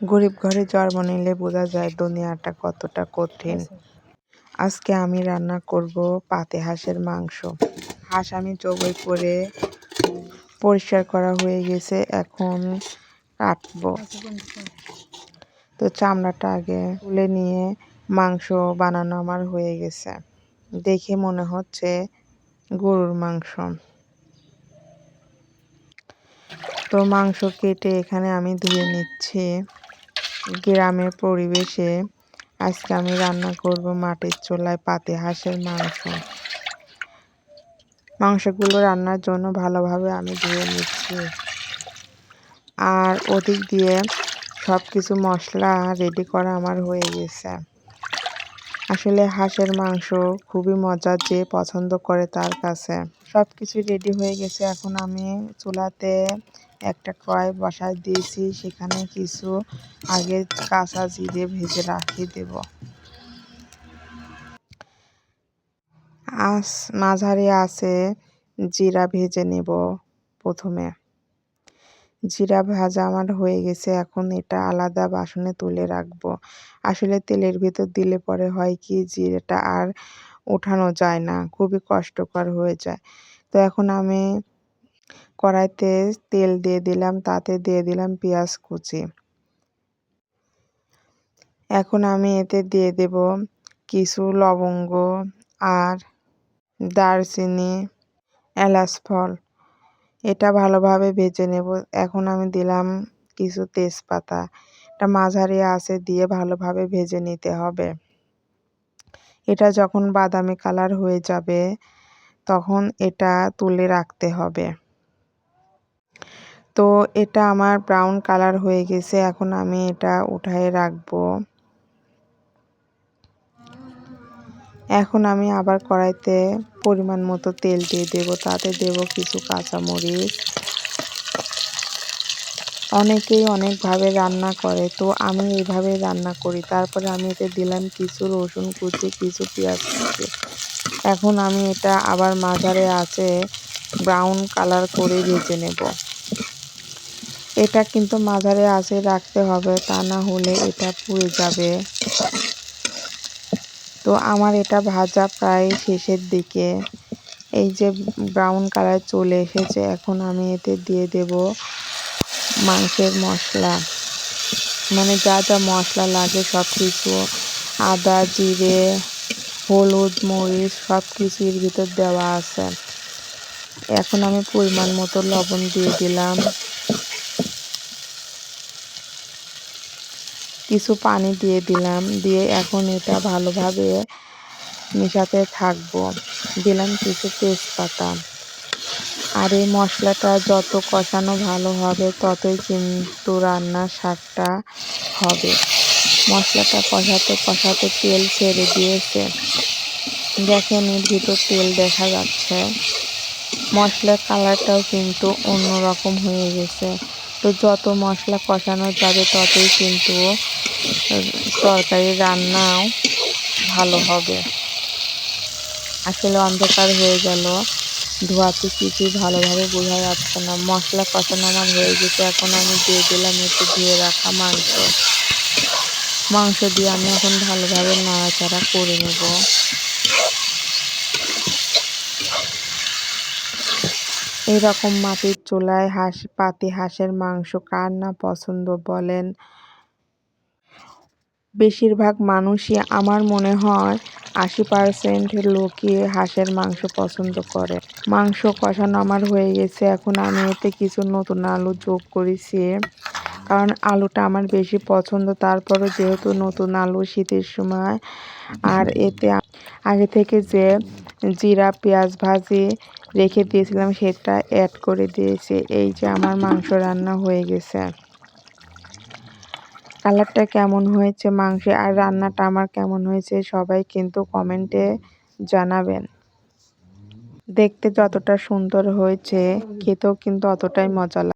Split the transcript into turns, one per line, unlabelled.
গরিব ঘরে জন্ম নিলে বোঝা যায় দুনিয়াটা কতটা কঠিন। আজকে আমি রান্না করব পাতি হাঁসের মাংস। হাঁস আমি জবাই করে পরিষ্কার করা হয়ে গেছে, এখন কাটবো। তো চামড়াটা আগে তুলে নিয়ে মাংস বানানো আমার হয়ে গেছে। দেখে মনে হচ্ছে গরুর মাংস। তো মাংস কেটে এখানে আমি ধুয়ে নিচ্ছি। গ্রামের পরিবেশে আজকে আমি রান্না করব মাটির চুলায় পাতি হাঁসের মাংস। মাংসগুলো রান্নার জন্য ভালোভাবে আমি ধুয়ে নিচ্ছি। আর ওদিক দিয়ে সব কিছু মশলা রেডি করা আমার হয়ে গেছে। আসলে হাঁসের মাংস খুবই মজার, যে পছন্দ করে তার কাছে। সব কিছু রেডি হয়ে গেছে। এখন আমি চুলাতে একটা কড়াই বসায় দিয়েছি, সেখানে কিছু আগে কাঁচা জিরে ভেজে রাখিয়ে দেব। মাঝারি আছে জিরা ভেজে নেব। প্রথমে জিরা ভাজা আমার হয়ে গেছে, এখন এটা আলাদা বাসনে তুলে রাখবো। আসলে তেলের ভিতর দিলে পরে হয় কি, জিরাটা আর ওঠানো যায় না, খুবই কষ্টকর হয়ে যায়। তো এখন আমি কড়াইতে তেল দিয়ে দিলাম, তাতে দিয়ে দিলাম পেঁয়াজ কুচি। এখন আমি এতে দিয়ে দেব কিছু লবঙ্গ আর দারচিনি, এলাচ ফল। এটা ভালোভাবে ভেজে নেব। এখন আমি দিলাম কিছু তেজপাতা। এটা মাঝারি আঁচে দিয়ে ভালোভাবে ভেজে নিতে হবে। এটা যখন বাদামি কালার হয়ে যাবে তখন এটা তুলে রাখতে হবে। তো এটা আমার ব্রাউন কালার হয়ে গেছে, এখন আমি এটা উঠায়ে রাখবো। এখন আমি আবার কড়াইতে পরিমাণ মতো তেল দিয়ে দেব, তাতে দেব কিছু কাঁচামরিচ। অনেকেই অনেকভাবে রান্না করে, তো আমি এইভাবে রান্না করি। তারপরে আমি এতে দিলাম কিছু রসুন কুচি, কিছু পেঁয়াজ কুচি। এখন আমি এটা আবার মাঝারি আঁচে ব্রাউন কালার করে ভেজে নেব। এটা কিন্তু মাঝারি আঁচে রাখতে হবে, তা না হলে এটা পুড়ে যাবে। তো আমার এটা ভাজা প্রায় শেষের দিকে। এই যে ব্রাউন কালার চলে এসেছে, এখন আমি এতে দিয়ে দেব মাংসের মশলা, মানে যা যা মশলা লাগে সব কিছু। আদা, জিরে, হলুদ, মরিচ সব কিছু এর ভিতর দেওয়া আছে। এখন আমি পরিমাণ মতো লবণ দিয়ে দিলাম, কিছু পানি দিয়ে দিলাম, দিয়ে এখন এটা ভালোভাবে মেশাতে থাকবো। দিলাম কিছু তেজপাতা। আর এই মশলাটা যত কষানো ভালো হবে ততই কিন্তু রান্নার স্বাদটা হবে। মশলাটা কষাতে কষাতে তেল ছেড়ে দিয়েছে, দেখেন এর ভিতর তেল দেখা যাচ্ছে। মশলার কালারটাও কিন্তু অন্যরকম হয়ে গেছে। তো যত মশলা কষানো যাবে ততই কিন্তু তরকারি রান্নাও ভালো হবে। আসলে অন্ধকার হয়ে গেল, ধোয়াতে কিছুই ভালোভাবে বোঝা যাচ্ছে না। মশলা কষানো আমার হয়ে গেছে, এখন আমি দিয়ে দিলাম একটু ধুয়ে রাখা মাংস। মাংস দিয়ে আমি এখন ভালোভাবে নাড়াচাড়া করে নেব। এইরকম মাটির চুলায় পাতি হাঁসের মাংস কার না পছন্দ বলেন? বেশিরভাগ মানুষই, আমার মনে হয় ৮০% লোকই হাঁসের মাংস পছন্দ করে। মাংস কষানো আমার হয়ে গেছে, এখন আমি এতে কিছু নতুন আলু যোগ করেছি, কারণ আলুটা আমার বেশি পছন্দ। তারপরে যেহেতু নতুন আলু শীতের সময়, আর এতে আগে থেকে যে জিরা পেঁয়াজ ভাজি রেখে দিয়েছিলাম সেটা অ্যাড করে দিয়েছি। এই যে আমার মাংস রান্না হয়ে গেছে। কালারটা কেমন হয়েছে মাংসে, আর রান্নাটা আমার কেমন হয়েছে সবাই কিন্তু কমেন্টে জানাবেন। দেখতে যতটা সুন্দর হয়েছে, খেতেও কিন্তু অতটাই মজা লাগে।